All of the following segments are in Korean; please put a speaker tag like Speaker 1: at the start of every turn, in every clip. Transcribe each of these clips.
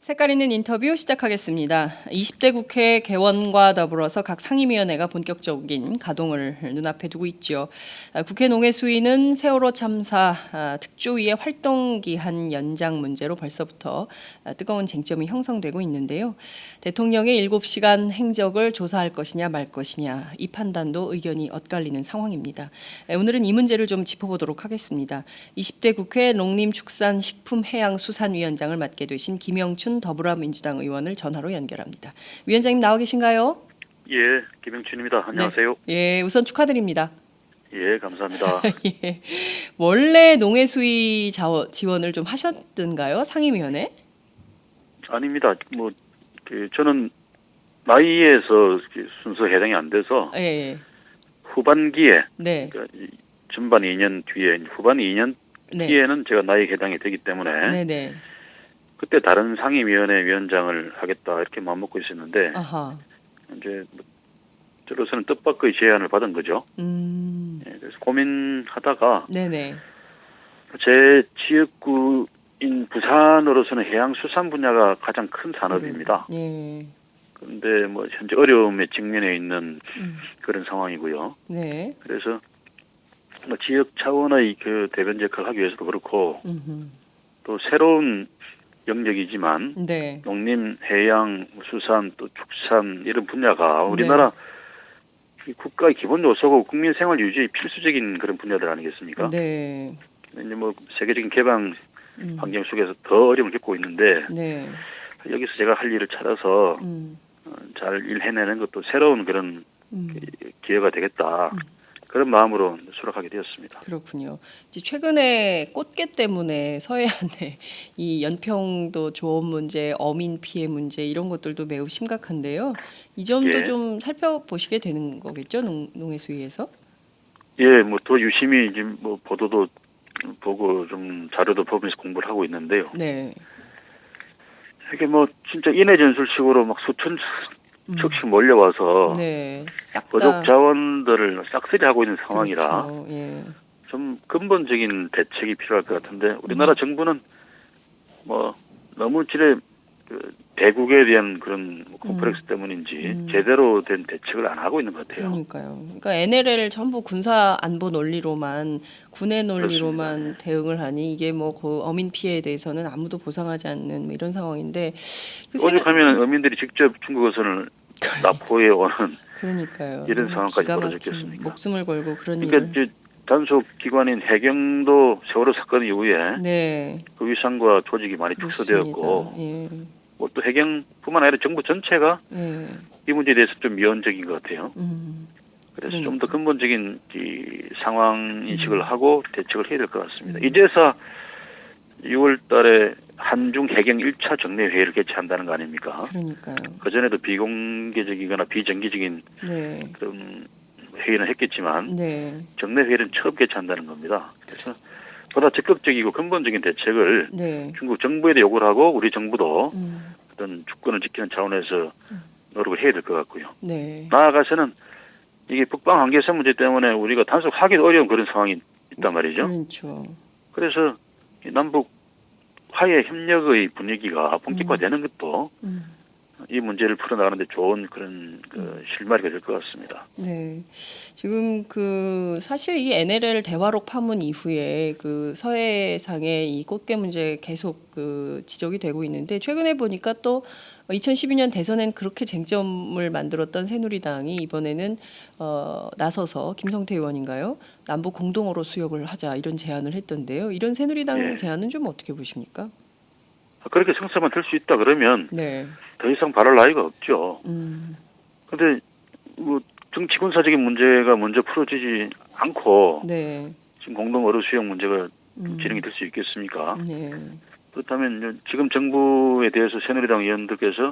Speaker 1: 색깔 있는 인터뷰 시작하겠습니다. 20대 국회 개원과 더불어서 각 상임위원회가 본격적인 가동을 눈앞에 두고 있죠. 국회 농해수위는 세월호 참사 특조위의 활동 기한 연장 문제로 벌써부터 뜨거운 쟁점이 형성되고 있는데요. 대통령의 7시간 행적을 조사할 것이냐 말 것이냐 이 판단도 의견이 엇갈리는 상황입니다. 오늘은 이 문제를 좀 짚어보도록 하겠습니다. 20대 국회 농림축산식품해양수산위원장을 맡게 되신 김영춘 더불어민주당 의원을 전화로 연결합니다. 위원장님 나와 계신가요?
Speaker 2: 예, 김영춘입니다. 안녕하세요.
Speaker 1: 네. 예, 우선 축하드립니다.
Speaker 2: 예, 감사합니다.
Speaker 1: 예, 원래 농해수위 지원을 좀 하셨던가요? 상임위원회?
Speaker 2: 아닙니다. 저는 나이에서 순서 해당이 안 돼서
Speaker 1: 예,
Speaker 2: 후반기에,
Speaker 1: 네,
Speaker 2: 그러니까 전반 2년 뒤에, 후반 2년
Speaker 1: 네,
Speaker 2: 뒤에는 제가 나이에 해당이 되기 때문에
Speaker 1: 네, 네.
Speaker 2: 그때 다른 상임위원회 위원장을 하겠다 이렇게 마음먹고 있었는데
Speaker 1: 아하,
Speaker 2: 이제 저로서는 뜻밖의 제안을 받은 거죠. 예, 그래서 고민하다가
Speaker 1: 네, 네,
Speaker 2: 제 지역구인 부산으로서는 해양수산 분야가 가장 큰 산업입니다.
Speaker 1: 예,
Speaker 2: 그런데 현재 어려움에 직면해 있는 그런 상황이고요.
Speaker 1: 네,
Speaker 2: 그래서 지역 차원의 그 대변 역할을 하기 위해서도 그렇고 또 새로운 영역이지만
Speaker 1: 네,
Speaker 2: 농림, 해양, 수산, 또 축산 이런 분야가 우리나라 이 국가의 기본 요소고 국민 생활 유지의 필수적인 그런 분야들 아니겠습니까?
Speaker 1: 네,
Speaker 2: 이제 세계적인 개방 환경 속에서 더 어려움을 겪고 있는데
Speaker 1: 네,
Speaker 2: 여기서 제가 할 일을 찾아서 잘 일해내는 것도 새로운 그런 기회가 되겠다. 그런 마음으로 수락하게 되었습니다.
Speaker 1: 그렇군요. 이제 최근에 꽃게 때문에 서해안에 이 연평도 조업 문제, 어민 피해 문제 이런 것들도 매우 심각한데요. 이 점도
Speaker 2: 예.
Speaker 1: 좀 살펴보시게 되는 거겠죠, 농해수위에서?
Speaker 2: 예, 더 유심히 지금 보도도 보고 좀 자료도 보면서 공부를 하고 있는데요.
Speaker 1: 네,
Speaker 2: 이게 진짜 인해 전술식으로 막 수천 척씩 몰려와서
Speaker 1: 네, 싹
Speaker 2: 거독
Speaker 1: 다
Speaker 2: 자원들을 싹쓸이하고 있는 상황이라
Speaker 1: 그렇죠. 예,
Speaker 2: 좀 근본적인 대책이 필요할 것 같은데 우리나라 정부는 너무 대국에 대한 그런 콤플렉스 때문인지 제대로 된 대책을 안 하고 있는 것 같아요.
Speaker 1: 그러니까요. 그러니까 NLL을 전부 군사 안보 논리로만 군의 논리로만
Speaker 2: 그렇습니다.
Speaker 1: 대응을 하니 이게 그 어민 피해에 대해서는 아무도 보상하지 않는 이런 상황인데
Speaker 2: 오죽하면 어민들이 직접 중국 어선을 납포해 오는
Speaker 1: 그러니까요.
Speaker 2: 이런
Speaker 1: 너무
Speaker 2: 상황까지
Speaker 1: 기가 막힌
Speaker 2: 벌어졌겠습니까?
Speaker 1: 목숨을 걸고 그런
Speaker 2: 그러니까
Speaker 1: 일을.
Speaker 2: 이제 단속 기관인 해경도 세월호 사건 이후에
Speaker 1: 네,
Speaker 2: 그 위상과 조직이 많이 축소되었고
Speaker 1: 그렇습니다. 예,
Speaker 2: 또 해경뿐만 아니라 정부 전체가
Speaker 1: 예,
Speaker 2: 이 문제에 대해서 좀 미온적인 것 같아요. 그래서
Speaker 1: 그러니까.
Speaker 2: 좀 더 근본적인 이 상황 인식을 하고 대책을 해야 될 것 같습니다. 이제서 6월 달에 한중 해경 1차 정례 회의를 개최한다는 거 아닙니까?
Speaker 1: 그러니까요.
Speaker 2: 그전에도 비공개적이거나 비정기적인
Speaker 1: 네,
Speaker 2: 그런 회의는 했겠지만
Speaker 1: 네,
Speaker 2: 정례 회의는 처음 개최한다는 겁니다. 그래서 보다 적극적이고 근본적인 대책을
Speaker 1: 네,
Speaker 2: 중국 정부에도 요구를 하고 우리 정부도 어떤 주권을 지키는 차원에서 노력을 해야 될 것 같고요.
Speaker 1: 네,
Speaker 2: 나아가서는 이게 북방 한계선 문제 때문에 우리가 단속하기도 어려운 그런 상황이 있단 말이죠.
Speaker 1: 그렇죠.
Speaker 2: 그래서 이 남북 화해 협력의 분위기가 본격화되는 것도 이 문제를 풀어나가는데 좋은 그런 실마리가 될 것 같습니다.
Speaker 1: 네. 지금 사실 이 NLL 대화록 파문 이후에 서해상의 이 꽃게 문제 계속 지적이 되고 있는데 최근에 보니까 또 2012년 대선엔 그렇게 쟁점을 만들었던 새누리당이 이번에는 나서서 김성태 의원인가요? 남북 공동어로 수역을 하자 이런 제안을 했던데요. 이런 새누리당
Speaker 2: 예.
Speaker 1: 제안은 좀 어떻게 보십니까?
Speaker 2: 그렇게 성사만 될 수 있다 그러면
Speaker 1: 네.
Speaker 2: 더 이상 바랄 나위가 없죠. 그런데 정치 군사적인 문제가 먼저 풀어지지 않고
Speaker 1: 네.
Speaker 2: 지금 공동 어로 수용 문제가 진행이 될 수 있겠습니까?
Speaker 1: 네.
Speaker 2: 그렇다면 지금 정부에 대해서 새누리당 의원들께서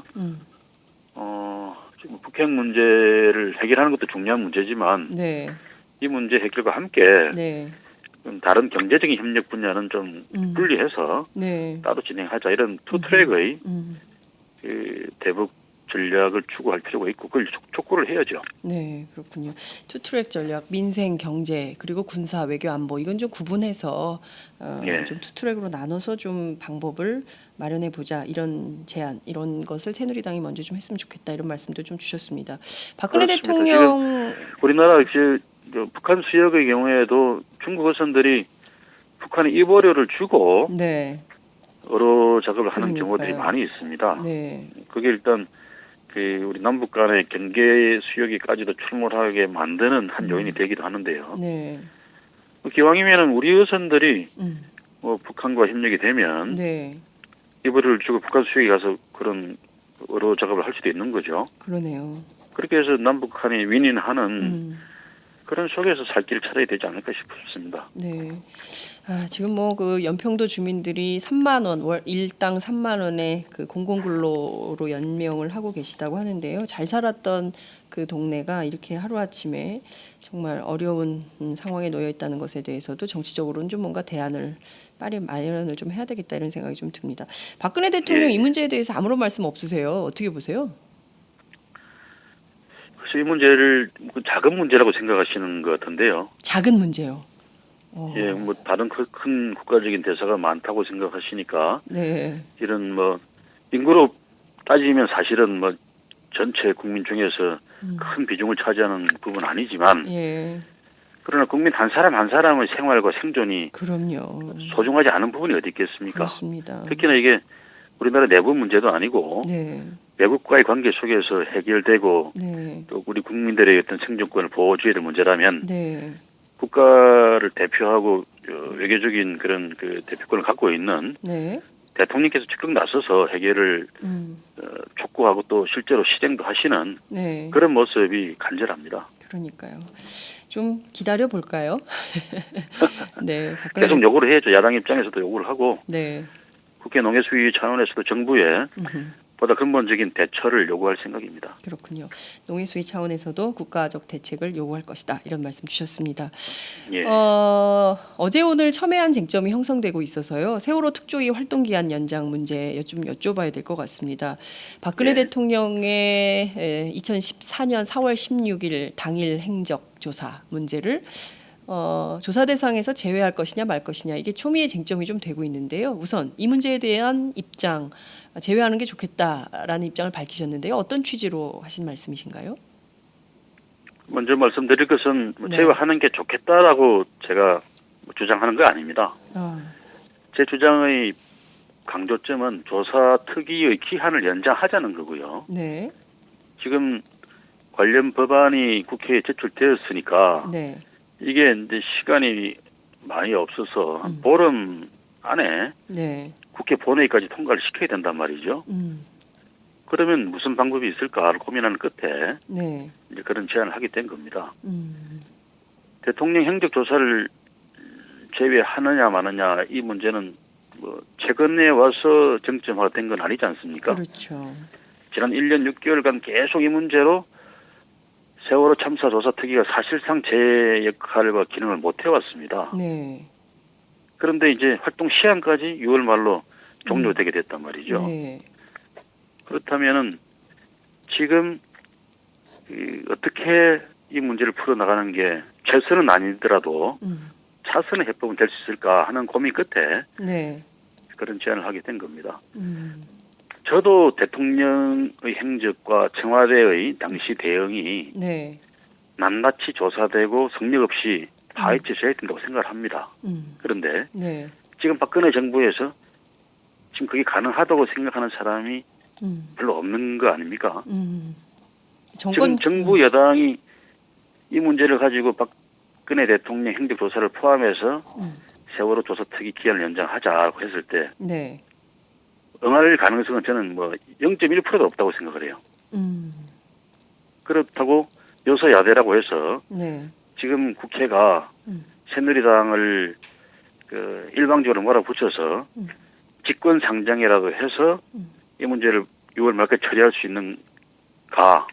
Speaker 2: 지금 북핵 문제를 해결하는 것도 중요한 문제지만
Speaker 1: 네.
Speaker 2: 이 문제 해결과 함께
Speaker 1: 네.
Speaker 2: 다른 경제적인 협력 분야는 좀 분리해서
Speaker 1: 네.
Speaker 2: 따로 진행하자 이런 투 트랙의
Speaker 1: 음.
Speaker 2: 대북 전략을 추구할 필요가 있고 그걸 촉구를 해야죠.
Speaker 1: 네, 그렇군요. 투트랙 전략, 민생, 경제, 그리고 군사, 외교, 안보 이건 좀 구분해서
Speaker 2: 예.
Speaker 1: 좀 투트랙으로 나눠서 좀 방법을 마련해 보자 이런 제안 이런 것을 새누리당이 먼저 좀 했으면 좋겠다 이런 말씀도 좀 주셨습니다. 박근혜
Speaker 2: 그렇습니다.
Speaker 1: 대통령
Speaker 2: 우리나라 북한 수역의 경우에도 중국 어선들이 북한에 입어료를 주고
Speaker 1: 네.
Speaker 2: 어로 작업을 하는
Speaker 1: 그러니까요.
Speaker 2: 경우들이 많이 있습니다.
Speaker 1: 네.
Speaker 2: 그게 일단 우리 남북 간의 경계 수역에까지도 출몰하게 만드는 한 요인이 되기도 하는데요.
Speaker 1: 네.
Speaker 2: 기왕이면은 우리 어선들이
Speaker 1: 음.
Speaker 2: 북한과 협력이 되면
Speaker 1: 네.
Speaker 2: 입어료를 주고 북한 수역에 가서 그런 어로 작업을 할 수도 있는 거죠.
Speaker 1: 그러네요.
Speaker 2: 그렇게 해서 남북한이 윈윈하는
Speaker 1: 음.
Speaker 2: 그런 속에서 살 길을 찾아야 되지 않을까 싶습니다.
Speaker 1: 네. 지금 뭐 그 연평도 주민들이 3만 원, 월 일당 3만 원의 그 공공근로로 연명을 하고 계시다고 하는데요. 잘 살았던 그 동네가 이렇게 하루아침에 정말 어려운 상황에 놓여 있다는 것에 대해서도 정치적으로는 좀 뭔가 대안을 빨리 마련을 좀 해야 되겠다 이런 생각이 좀 듭니다. 박근혜 대통령
Speaker 2: 예.
Speaker 1: 이 문제에 대해서 아무런 말씀 없으세요. 어떻게 보세요?
Speaker 2: 그래서 이 문제를 작은 문제라고 생각하시는 것 같은데요.
Speaker 1: 작은 문제요.
Speaker 2: 예, 다른 큰 국가적인 대사가 많다고 생각하시니까
Speaker 1: 네.
Speaker 2: 이런 인구로 따지면 사실은 전체 국민 중에서 큰 비중을 차지하는 부분은 아니지만
Speaker 1: 예.
Speaker 2: 그러나 국민 한 사람 한 사람의 생활과 생존이
Speaker 1: 그럼요.
Speaker 2: 소중하지 않은 부분이 어디 있겠습니까?
Speaker 1: 그렇습니다.
Speaker 2: 특히나 이게 우리나라 내부 문제도 아니고
Speaker 1: 네.
Speaker 2: 외국과의 관계 속에서 해결되고
Speaker 1: 네.
Speaker 2: 또 우리 국민들의 어떤 생존권을 보호줘야 될 문제라면
Speaker 1: 네.
Speaker 2: 국가를 대표하고 외교적인 그런 그 대표권을 갖고 있는
Speaker 1: 네.
Speaker 2: 대통령께서 적극 나서서 해결을 촉구하고 또 실제로 실행도 하시는
Speaker 1: 네.
Speaker 2: 그런 모습이 간절합니다.
Speaker 1: 그러니까요. 좀 기다려 볼까요? 네. 박근혜
Speaker 2: 계속 요구를 해야죠. 야당 입장에서도 요구를 하고
Speaker 1: 네.
Speaker 2: 국회 농해수위 차원에서도 정부에
Speaker 1: 음흠.
Speaker 2: 보다 근본적인 대처를 요구할 생각입니다.
Speaker 1: 그렇군요. 농해수위 차원에서도 국가적 대책을 요구할 것이다. 이런 말씀 주셨습니다.
Speaker 2: 예.
Speaker 1: 어제 오늘 첨예한 쟁점이 형성되고 있어서요. 세월호 특조위 활동 기한 연장 문제 좀 여쭤봐야 될 것 같습니다. 박근혜
Speaker 2: 예.
Speaker 1: 대통령의 2014년 4월 16일 당일 행적 조사 문제를 조사 대상에서 제외할 것이냐 말 것이냐 이게 초미의 쟁점이 좀 되고 있는데요. 우선 이 문제에 대한 입장 제외하는 게 좋겠다라는 입장을 밝히셨는데요. 어떤 취지로 하신 말씀이신가요?
Speaker 2: 먼저 말씀드릴 것은
Speaker 1: 네.
Speaker 2: 제외하는 게 좋겠다라고 제가 주장하는 거 아닙니다. 제 주장의 강조점은 조사 특위의 기한을 연장하자는 거고요.
Speaker 1: 네.
Speaker 2: 지금 관련 법안이 국회에 제출되었으니까
Speaker 1: 네.
Speaker 2: 이게 이제 시간이 많이 없어서 한 보름 안에
Speaker 1: 네.
Speaker 2: 국회 본회의까지 통과를 시켜야 된단 말이죠. 그러면 무슨 방법이 있을까를 고민하는 끝에
Speaker 1: 네.
Speaker 2: 이제 그런 제안을 하게 된 겁니다.
Speaker 1: 음.
Speaker 2: 대통령 행적 조사를 제외하느냐 마느냐 이 문제는 최근에 와서 쟁점화된 건 아니지 않습니까?
Speaker 1: 그렇죠.
Speaker 2: 지난 1년 6개월간 계속 이 문제로 세월호 참사 조사 특위가 사실상 제 역할과 기능을 못 해왔습니다.
Speaker 1: 네.
Speaker 2: 그런데 이제 활동 시한까지 6월 말로 종료되게 됐단 말이죠.
Speaker 1: 네.
Speaker 2: 그렇다면은 지금 어떻게 이 문제를 풀어나가는 게 최선은 아니더라도 차선의 해법은 될 수 있을까 하는 고민 끝에
Speaker 1: 네.
Speaker 2: 그런 제안을 하게 된 겁니다.
Speaker 1: 음.
Speaker 2: 저도 대통령의 행적과 청와대의 당시 대응이
Speaker 1: 네.
Speaker 2: 낱낱이 조사되고 성역 없이 파헤쳐져야 된다고 생각을 합니다. 그런데
Speaker 1: 네.
Speaker 2: 지금 박근혜 정부에서 지금 그게 가능하다고 생각하는 사람이 별로 없는 거 아닙니까? 지금 정부 여당이 이 문제를 가지고 박근혜 대통령 행적 조사를 포함해서 세월호 조사 특위 기한을 연장하자고 했을 때
Speaker 1: 네.
Speaker 2: 응할 가능성은 저는 0.1%도 없다고 생각을 해요. 그렇다고 여서야대라고 해서
Speaker 1: 네.
Speaker 2: 지금 국회가 새누리당을 일방적으로 몰아붙여서 직권 상정이라도 해서 이 문제를 6월 말까지 처리할 수 있는가?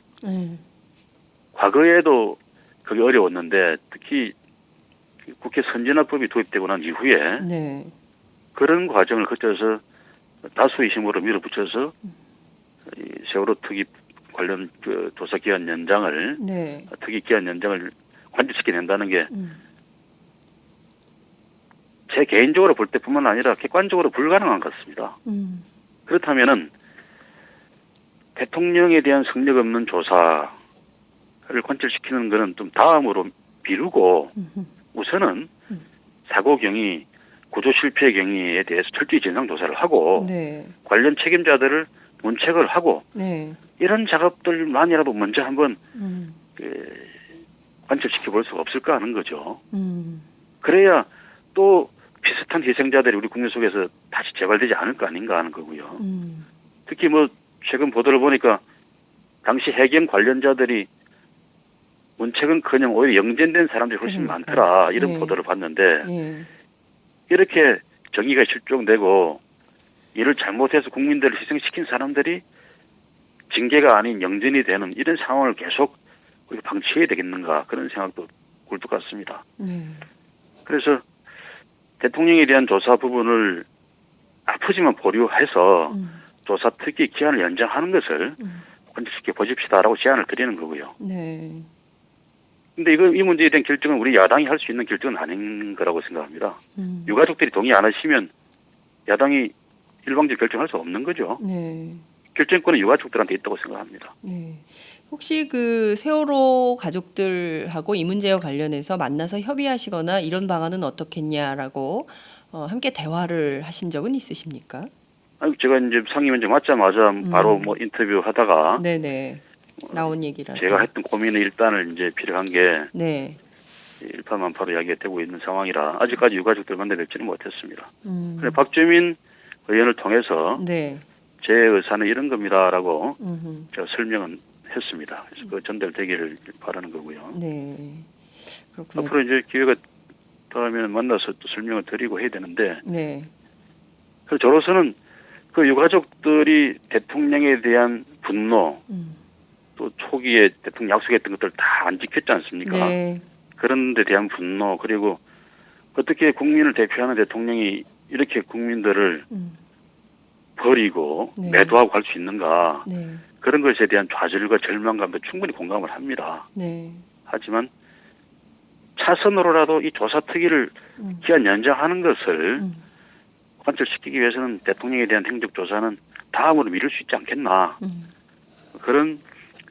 Speaker 2: 과거에도 그게 어려웠는데 특히 국회 선진화법이 도입되고 난 이후에
Speaker 1: 네.
Speaker 2: 그런 과정을 거쳐서 다수의 힘으로 밀어붙여서 이 세월호 특위 관련 조사 기한 연장을
Speaker 1: 네.
Speaker 2: 특위 기한 연장을 관철시켜낸다는 게 제 개인적으로 볼 때뿐만 아니라 객관적으로 불가능한 것 같습니다. 그렇다면은 대통령에 대한 성력 없는 조사를 관철시키는 것은 좀 다음으로 미루고 우선은 사고 경위, 구조 실패 경위에 대해서 철저히 진상 조사를 하고
Speaker 1: 네.
Speaker 2: 관련 책임자들을 문책을 하고
Speaker 1: 네.
Speaker 2: 이런 작업들만이라도 먼저 한번
Speaker 1: 음.
Speaker 2: 관철시켜 볼 수가 없을까 하는 거죠.
Speaker 1: 음.
Speaker 2: 그래야 또 비슷한 희생자들이 우리 국민 속에서 다시 재발되지 않을 거 아닌가 하는 거고요. 특히 뭐 최근 보도를 보니까 당시 해경 관련자들이 문책은커녕 오히려 영전된 사람들이 훨씬
Speaker 1: 그러니까요.
Speaker 2: 많더라 이런
Speaker 1: 예.
Speaker 2: 보도를 봤는데
Speaker 1: 예.
Speaker 2: 이렇게 정의가 실종되고 이를 잘못해서 국민들을 희생시킨 사람들이 징계가 아닌 영전이 되는 이런 상황을 계속 우리가 방치해야 되겠는가 그런 생각도 굴뚝 같습니다.
Speaker 1: 네.
Speaker 2: 그래서 대통령에 대한 조사 부분을 아프지만 보류해서 조사 특기 기한을 연장하는 것을 관철시켜 보십시다라고 제안을 드리는 거고요.
Speaker 1: 네.
Speaker 2: 근데 이 문제에 대한 결정은 우리 야당이 할 수 있는 결정은 아닌 거라고 생각합니다. 유가족들이 동의 안 하시면 야당이 일방적 결정할 수 없는 거죠.
Speaker 1: 네.
Speaker 2: 결정권은 유가족들한테 있다고 생각합니다.
Speaker 1: 네. 혹시 그 세월호 가족들하고 이 문제와 관련해서 만나서 협의하시거나 이런 방안은 어떻겠냐라고 함께 대화를 하신 적은 있으십니까?
Speaker 2: 아니, 제가 이제 상임위원장 맞자마자 바로 뭐 인터뷰하다가
Speaker 1: 네네. 나온 얘기라서.
Speaker 2: 제가 했던 고민의 일단을 이제 필요한 게
Speaker 1: 네.
Speaker 2: 일파만파로 이야기가 되고 있는 상황이라 아직까지 유가족들 만나 뵙지는 못했습니다. 그런데 박주민 의원을 통해서
Speaker 1: 네.
Speaker 2: 제 의사는 이런 겁니다라고 제가 설명은 했습니다. 그래서 그 전달되기를 바라는 거고요.
Speaker 1: 네. 그렇군요.
Speaker 2: 앞으로 이제 기회가 닿으면 만나서 또 설명을 드리고 해야 되는데
Speaker 1: 네.
Speaker 2: 그래서 저로서는 그 유가족들이 대통령에 대한 분노 또 초기에 대통령 약속했던 것들 다 안 지켰지 않습니까?
Speaker 1: 네.
Speaker 2: 그런 데 대한 분노 그리고 어떻게 국민을 대표하는 대통령이 이렇게 국민들을 버리고
Speaker 1: 네.
Speaker 2: 매도하고 갈 수 있는가
Speaker 1: 네.
Speaker 2: 그런 것에 대한 좌절과 절망감도 충분히 공감을 합니다.
Speaker 1: 네.
Speaker 2: 하지만 차선으로라도 이 조사 특위를 기한 연장하는 것을 관철시키기 위해서는 대통령에 대한 행적 조사는 다음으로 미룰 수 있지 않겠나 그런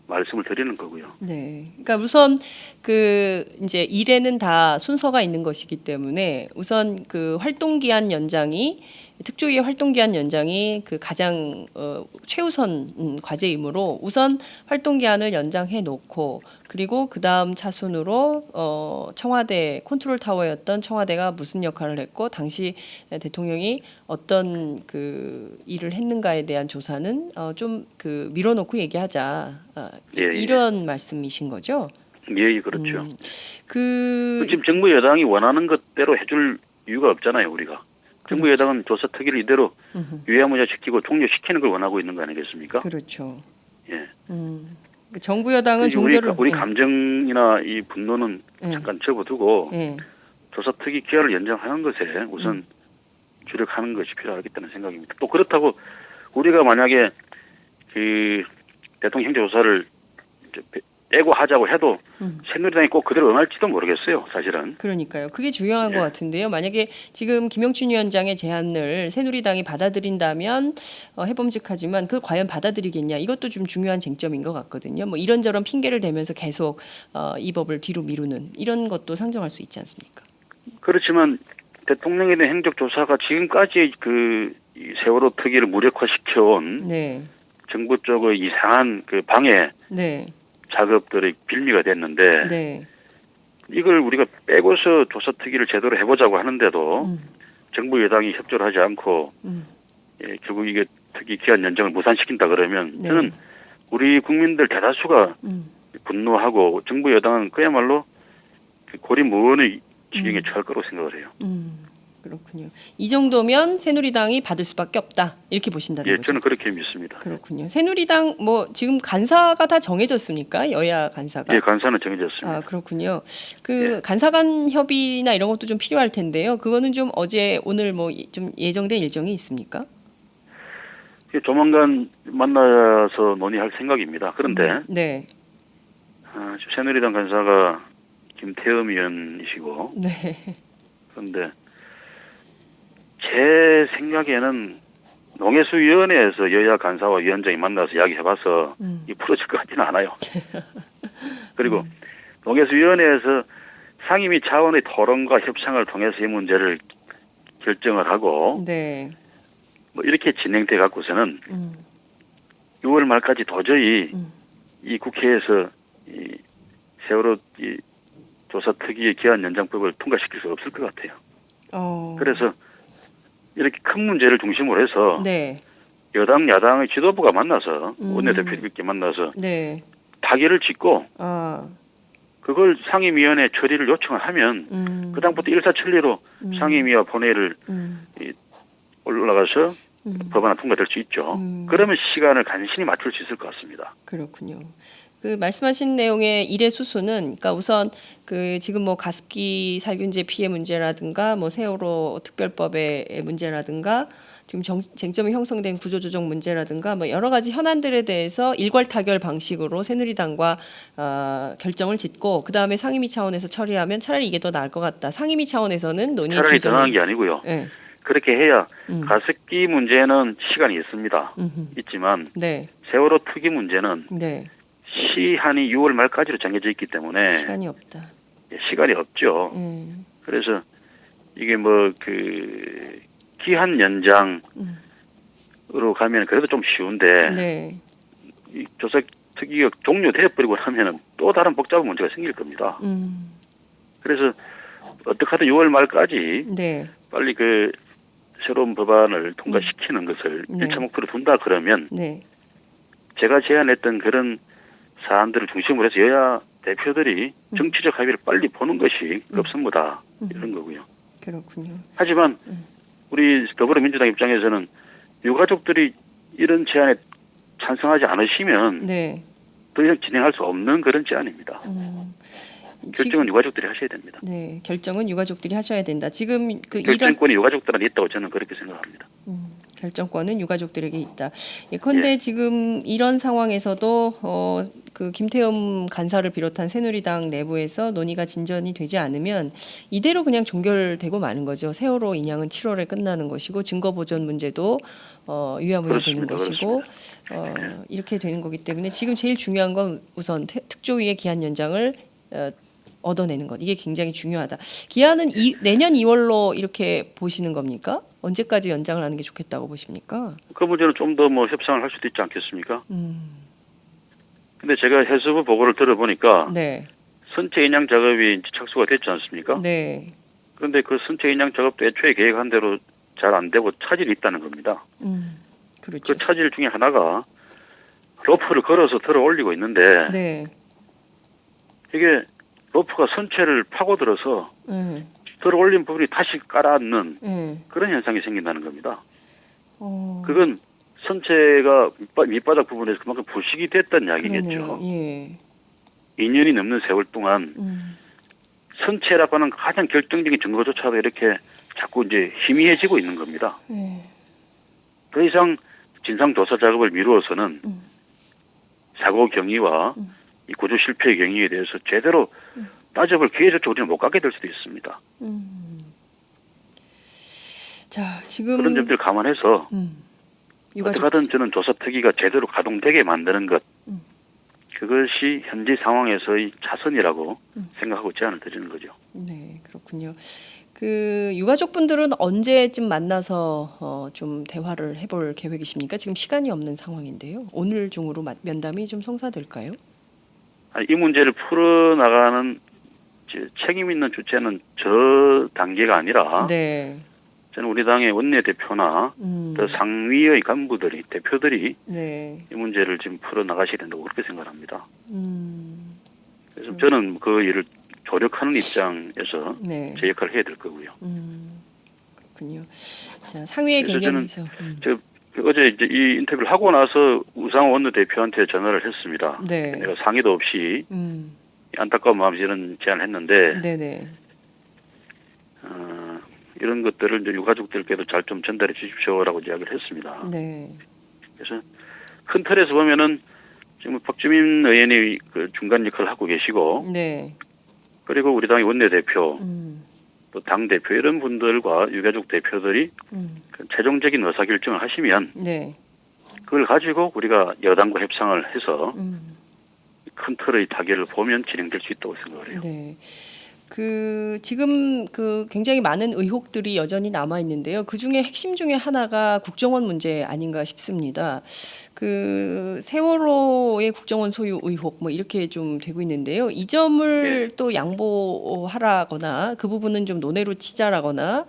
Speaker 2: 말씀을 드리는 거고요.
Speaker 1: 네. 그러니까 우선 그 이제 일에는 다 순서가 있는 것이기 때문에 우선 그 활동 기한 연장이 특조위의 활동 기한 연장이 그 가장 최우선 과제이므로 우선 활동 기한을 연장해 놓고 그리고 그 다음 차순으로 청와대 컨트롤 타워였던 청와대가 무슨 역할을 했고 당시 대통령이 어떤 그 일을 했는가에 대한 조사는 좀 그 밀어놓고 얘기하자
Speaker 2: 예,
Speaker 1: 이런 말씀이신 거죠?
Speaker 2: 예, 그렇죠.
Speaker 1: 그
Speaker 2: 지금 정부 여당이 원하는 것대로 해줄 이유가 없잖아요, 우리가. 정부 여당은 조사 특위를 이대로 유야무야시키고 종료시키는 걸 원하고 있는 거 아니겠습니까?
Speaker 1: 그렇죠.
Speaker 2: 예.
Speaker 1: 정부 여당은 종교를
Speaker 2: 우리 감정이나 이 분노는 잠깐 접어두고
Speaker 1: 예.
Speaker 2: 조사 특위 기한을 연장하는 것에 우선 주력하는 것이 필요하겠다는 생각입니다. 또 그렇다고 우리가 만약에 그 대통령 행정조사를 빼고 하자고 해도 새누리당이 꼭 그대로 응할지도 모르겠어요, 사실은.
Speaker 1: 그러니까요. 그게 중요한 것 같은데요. 만약에 지금 김영춘 위원장의 제안을 새누리당이 받아들인다면 해봄직하지만 그걸 과연 받아들이겠냐 이것도 좀 중요한 쟁점인 것 같거든요. 뭐 이런저런 핑계를 대면서 계속 이 법을 뒤로 미루는 이런 것도 상정할 수 있지 않습니까?
Speaker 2: 그렇지만 대통령에 대한 행적조사가 지금까지 이 세월호 특위를 무력화시켜온
Speaker 1: 네.
Speaker 2: 정부 쪽의 이상한 그 방해
Speaker 1: 네.
Speaker 2: 작업들의 빌미가 됐는데
Speaker 1: 네.
Speaker 2: 이걸 우리가 빼고서 조사 특위를 제대로 해보자고 하는데도 정부 여당이 협조를 하지 않고 결국 이게 특위 기한 연장을 무산시킨다 그러면
Speaker 1: 네.
Speaker 2: 저는 우리 국민들 대다수가 분노하고 정부 여당은 그야말로 고리무원의 지경에 처할 거라고 생각을 해요.
Speaker 1: 그렇군요. 이 정도면 새누리당이 받을 수밖에 없다 이렇게 보신다는
Speaker 2: 예,
Speaker 1: 거죠?
Speaker 2: 저는 그렇게 믿습니다.
Speaker 1: 그렇군요. 새누리당 뭐 지금 간사가 다 정해졌습니까? 여야 간사가?
Speaker 2: 예, 간사는 정해졌습니다.
Speaker 1: 아 그렇군요. 그 간사 간 협의나 이런 것도 좀 필요할 텐데요. 그거는 좀 어제 오늘 뭐 좀 예정된 일정이 있습니까?
Speaker 2: 조만간 만나서 논의할 생각입니다. 그런데
Speaker 1: 네.
Speaker 2: 새누리당 간사가 김태흠 의원이시고
Speaker 1: 네.
Speaker 2: 그런데 제 생각에는 농해수위원회에서 여야 간사와 위원장이 만나서 이야기해봐서 이 풀어질 것 같지는 않아요. 그리고 농해수위원회에서 상임위 차원의 토론과 협상을 통해서 이 문제를 결정을 하고
Speaker 1: 네.
Speaker 2: 뭐 이렇게 진행돼 갖고서는 6월 말까지 도저히 이 국회에서 이 세월호 이 조사 특위의 기한 연장법을 통과시킬 수 없을 것 같아요. 그래서 이렇게 큰 문제를 중심으로 해서
Speaker 1: 네.
Speaker 2: 여당 야당의 지도부가 만나서 원내대표들끼리 만나서
Speaker 1: 네.
Speaker 2: 타결을 짓고
Speaker 1: 아.
Speaker 2: 그걸 상임위원회 처리를 요청을 하면 그다음부터 일사천리로 상임위와 본회의를 올라가서 법안이 통과될 수 있죠. 그러면 시간을 간신히 맞출 수 있을 것 같습니다.
Speaker 1: 그렇군요. 그 말씀하신 내용의 일의 수수는 그러니까 우선 그 지금 뭐 가습기 살균제 피해 문제라든가 뭐 세월호 특별법의 문제라든가 지금 쟁점이 형성된 구조조정 문제라든가 뭐 여러 가지 현안들에 대해서 일괄 타결 방식으로 새누리당과 결정을 짓고 그 다음에 상임위 차원에서 처리하면 차라리 이게 더 나을 것 같다. 상임위 차원에서는 논의
Speaker 2: 차라리 더
Speaker 1: 진전을
Speaker 2: 나은 게 아니고요.
Speaker 1: 네.
Speaker 2: 그렇게 해야 가습기 문제는 시간이 있습니다. 있지만
Speaker 1: 네.
Speaker 2: 세월호 특위 문제는
Speaker 1: 네.
Speaker 2: 시한이 6월 말까지로 정해져 있기 때문에
Speaker 1: 시간이 없다.
Speaker 2: 시간이 없죠. 그래서 이게 뭐 그 기한 연장으로 가면 그래도 좀 쉬운데
Speaker 1: 네.
Speaker 2: 이 조사 특위가 종료돼 버리고 나면은 또 다른 복잡한 문제가 생길 겁니다. 그래서 어떻게 하든 6월 말까지
Speaker 1: 네.
Speaker 2: 빨리 그 새로운 법안을 통과시키는 것을
Speaker 1: 네.
Speaker 2: 1차 목표로 둔다 그러면
Speaker 1: 네.
Speaker 2: 제가 제안했던 그런 사안들을 중심으로 해서 여야 대표들이 정치적 합의를 빨리 보는 것이 급선무다 이런 거고요.
Speaker 1: 그렇군요.
Speaker 2: 하지만 우리 더불어민주당 입장에서는 유가족들이 이런 제안에 찬성하지 않으시면
Speaker 1: 네.
Speaker 2: 더 이상 진행할 수 없는 그런 제안입니다. 결정은 유가족들이 하셔야 됩니다.
Speaker 1: 네, 결정은 유가족들이 하셔야 된다. 지금 그
Speaker 2: 결정권이 유가족들한테 있다고 저는 그렇게 생각합니다.
Speaker 1: 결정권은 유가족들에게 있다. 예컨대
Speaker 2: 예.
Speaker 1: 지금 이런 상황에서도 그 김태흠 간사를 비롯한 새누리당 내부에서 논의가 진전이 되지 않으면 이대로 그냥 종결되고 마는 거죠. 세월호 인양은 7월에 끝나는 것이고 증거 보존 문제도 유야무야 되는 것이고 이렇게 되는 거기 때문에 지금 제일 중요한 건 우선 특조위의 기한 연장을 얻어내는 것. 이게 굉장히 중요하다. 기한은 내년 2월로 이렇게 보시는 겁니까? 언제까지 연장을 하는 게 좋겠다고 보십니까?
Speaker 2: 그 문제는 좀 더 뭐 협상을 할 수도 있지 않겠습니까? 근데 제가 해수부 보고를 들어보니까
Speaker 1: 네.
Speaker 2: 선체 인양 작업이 착수가 됐지 않습니까?
Speaker 1: 네.
Speaker 2: 그런데 그 선체 인양 작업도 애초에 계획한 대로 잘 안 되고 차질이 있다는 겁니다.
Speaker 1: 그렇죠.
Speaker 2: 그 차질 중에 하나가 로프를 걸어서 들어 올리고 있는데
Speaker 1: 네.
Speaker 2: 이게 로프가 선체를 파고들어서 들어 올린 부분이 다시 깔아앉는 그런 현상이 생긴다는 겁니다. 그건 선체가 밑바닥 부분에서 그만큼 부식이 됐다는 이야기겠죠.
Speaker 1: 예.
Speaker 2: 2년이 넘는 세월 동안 선체라고 하는 가장 결정적인 증거조차도 이렇게 자꾸 이제 희미해지고 있는 겁니다. 더 이상 진상조사 작업을 미루어서는 사고 경위와 이 구조 실패의 경위에 대해서 제대로 따져볼 기회조차 우리는 못 갖게 될 수도 있습니다.
Speaker 1: 자, 지금
Speaker 2: 그런 점들을 감안해서 어떻게 하든 저는 조사 특위가 제대로 가동되게 만드는 것 그것이 현재 상황에서의 자선이라고 생각하고 제안을 드리는 거죠.
Speaker 1: 네, 그렇군요. 그 유가족분들은 언제쯤 만나서 좀 대화를 해볼 계획이십니까? 지금 시간이 없는 상황인데요. 오늘 중으로 면담이 좀 성사될까요?
Speaker 2: 이 문제를 풀어나가는 책임 있는 주체는 저 단계가 아니라
Speaker 1: 네.
Speaker 2: 저는 우리 당의 원내대표나 더 상위의 간부들이 대표들이
Speaker 1: 네.
Speaker 2: 이 문제를 지금 풀어나가셔야 된다고 그렇게 생각합니다. 그래서 저는 그 일을 조력하는 입장에서
Speaker 1: 네.
Speaker 2: 제 역할을 해야 될 거고요.
Speaker 1: 그렇군요. 자, 상위의 개념에서
Speaker 2: 어제 이제 이 인터뷰를 하고 나서 우상호 원내대표한테 전화를 했습니다.
Speaker 1: 네.
Speaker 2: 내가 상의도 없이 안타까운 마음에서 이런 제안을 했는데
Speaker 1: 네네.
Speaker 2: 이런 것들을 이제 유가족들께도 잘 좀 전달해 주십시오라고 이야기를 했습니다.
Speaker 1: 네.
Speaker 2: 그래서 큰 틀에서 보면은 지금 박주민 의원이 그 중간 역할을 하고 계시고
Speaker 1: 네.
Speaker 2: 그리고 우리 당의 원내대표 또 당 대표 이런 분들과 유가족 대표들이 그 최종적인 의사 결정을 하시면
Speaker 1: 네.
Speaker 2: 그걸 가지고 우리가 여당과 협상을 해서 큰 틀의 타결을 보면 진행될 수 있다고 생각을 해요.
Speaker 1: 네. 지금 굉장히 많은 의혹들이 여전히 남아 있는데요. 그 중에 핵심 중에 하나가 국정원 문제 아닌가 싶습니다. 세월호의 국정원 소유 의혹 뭐 이렇게 좀 되고 있는데요. 이 점을 또 양보하라거나 그 부분은 좀 논외로 치자라거나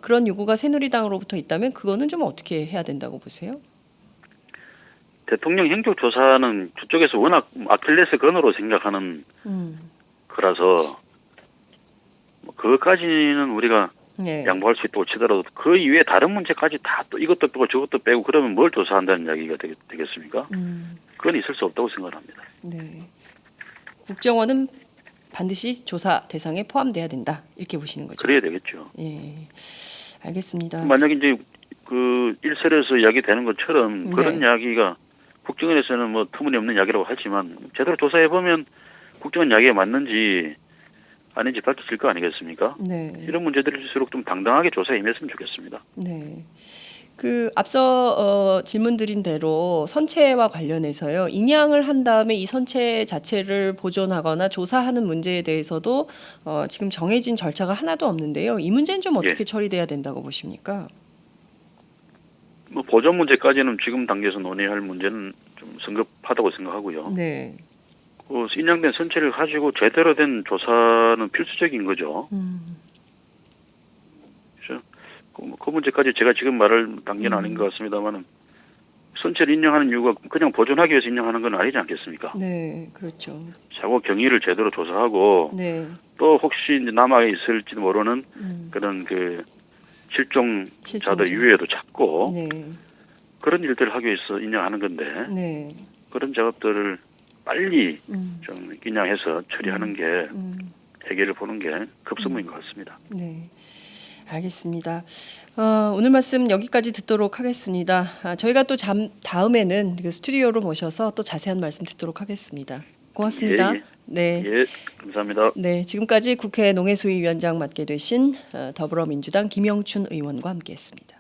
Speaker 1: 그런 요구가 새누리당으로부터 있다면 그거는 좀 어떻게 해야 된다고 보세요?
Speaker 2: 대통령 행정조사는 저쪽에서 워낙 아킬레스 건으로 생각하는 거라서 그것까지는 우리가
Speaker 1: 네.
Speaker 2: 양보할 수 있다고 치더라도 그 이외에 다른 문제까지 다 또 이것도 빼고 저것도 빼고 그러면 뭘 조사한다는 이야기가 되겠습니까? 그건 있을 수 없다고 생각합니다.
Speaker 1: 네. 국정원은 반드시 조사 대상에 포함돼야 된다 이렇게 보시는 거죠.
Speaker 2: 그래야 되겠죠.
Speaker 1: 예, 알겠습니다.
Speaker 2: 만약에 이제 그 일설에서 이야기되는 것처럼 그런 이야기가 국정원에서는 뭐 터무니없는 이야기라고 하지만 제대로 조사해 보면 국정원 이야기에 맞는지 아닌지 밝혀질 거 아니겠습니까?
Speaker 1: 네.
Speaker 2: 이런 문제들일수록 좀 당당하게 조사에 임했으면 좋겠습니다.
Speaker 1: 네. 앞서 질문드린 대로 선체와 관련해서요. 인양을 한 다음에 이 선체 자체를 보존하거나 조사하는 문제에 대해서도 지금 정해진 절차가 하나도 없는데요. 이 문제는 좀 어떻게 처리돼야 된다고 보십니까?
Speaker 2: 뭐 보존 문제까지는 지금 단계에서 논의할 문제는 좀 성급하다고 생각하고요.
Speaker 1: 네.
Speaker 2: 인양된 선체를 가지고 제대로 된 조사는 필수적인 거죠. 그래서 그 문제까지 제가 지금 말할 단계는 아닌 것 같습니다만은 선체를 인양하는 이유가 그냥 보존하기 위해서 인양하는 건 아니지 않겠습니까?
Speaker 1: 네, 그렇죠.
Speaker 2: 사고 경위를 제대로 조사하고
Speaker 1: 네.
Speaker 2: 또 혹시 이제 남아 있을지도 모르는 그런 그 실종자들 유해도 찾고
Speaker 1: 네.
Speaker 2: 그런 일들을 하기 위해서 인양하는 건데
Speaker 1: 네.
Speaker 2: 그런 작업들을 빨리 좀 인양해서 처리하는 게 해결을 보는 게 급선무인 것 같습니다.
Speaker 1: 네. 알겠습니다. 오늘 말씀 여기까지 듣도록 하겠습니다. 저희가 또 다음에는 그 스튜디오로 모셔서 또 자세한 말씀 듣도록 하겠습니다. 고맙습니다.
Speaker 2: 예.
Speaker 1: 네.
Speaker 2: 예, 감사합니다.
Speaker 1: 네, 지금까지 국회 농해수위원장 맡게 되신 더불어민주당 김영춘 의원과 함께했습니다.